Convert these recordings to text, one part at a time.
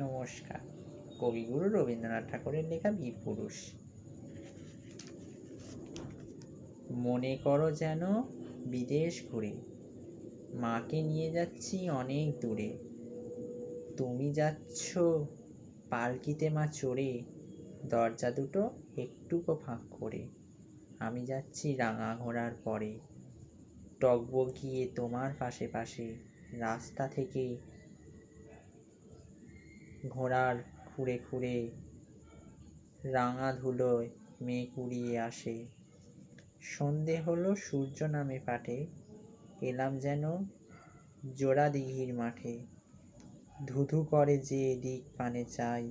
নমস্কার। কবিগুরু রবীন্দ্রনাথ ঠাকুরের লেখা বীরপুরুষ। মনে করো যেন বিদেশ ঘুরে মাকে নিয়ে যাচ্ছি অনেক দূরে। তুমি যাচ্ছ পালকিতে মা চড়ে, দরজা দুটো একটুকো ফাঁক করে। আমি যাচ্ছি রাঙা ঘোড়ার পরে, টগবগিয়ে তোমার পাশে পাশে। রাস্তা থেকে ঘোড়ার খুঁড়ে খুঁড়ে রাঙা ধুলোয় মেঘ উড়িয়ে আসে। সন্ধে হলো সূর্য নামে পাটে, এলাম যেন জোড়া দিঘির মাঠে। ধুধু করে যে দিক পানে চাই,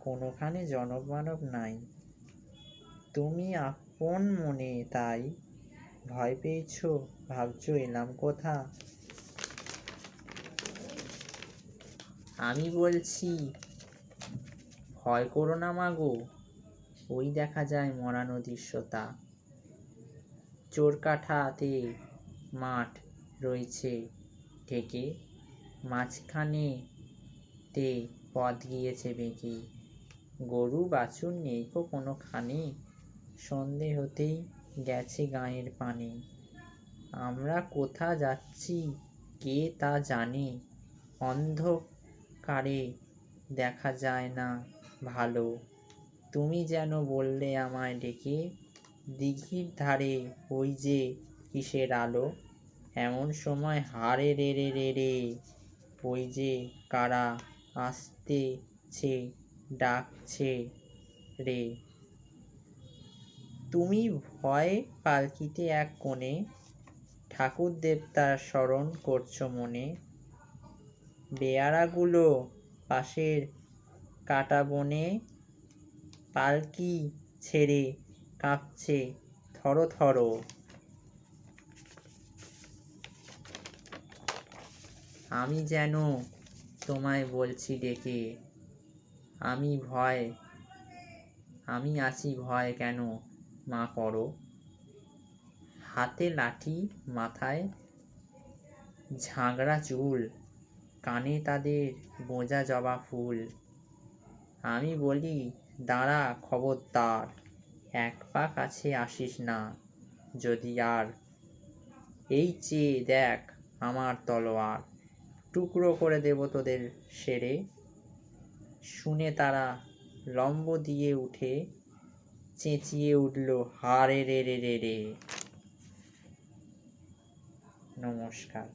কোনোখানে জনক মানব নাই। তুমি আপন মনে তাই ভয় পেয়েছ, ভাবছো এলাম কোথা। আমি বলছি ভয় করো না মাগো, ওই দেখা যায় মরা নদীর সোতা। চোরকাঠাতে মাঠ রয়েছে ঢেকে, মাঝখানে তে পথ গিয়েছে বেঁকে। গরু বাছুর নেইকো কোনোখানে, সন্ধে হতেই গেছে গাঁয়ের পানে। আমরা কোথা যাচ্ছি কে তা জানে, অন্ধকারে দেখা যায় না ভালো। তুমি যেন বললে আমায় ডেকে, দিঘির ধারে ওই যে কিসের আলো। এমন সময় হারে রে রে রে রে, ওই যে কারা আসতেছে ডাকছে রে। তুমি ভয়ে পালকিতে এক কোণে, ঠাকুর দেবতার স্মরণ করছো মনে। বেয়ারাগুলো পাশের কাটা বনে, পালকি ছেড়ে কাঁপছে থর থর। আমি যেন তোমায় বলছি ডেকে, আমি আছি ভয় কেন মা করো। হাতে লাঠি মাথায় ঝাঁকড়া চুল, কানে তাদের বোঝা জবা ফুল। আমি বলি দাঁড়া খবরদার, এক পা কাছে আসিস না যদি আর। এই চেয়ে দেখ আমার তলোয়ার, টুকরো করে দেব তোদের সেরে। শুনে তারা লম্ব দিয়ে উঠে চেঁচিয়ে উঠল হারে রে রে রে রে। নমস্কার।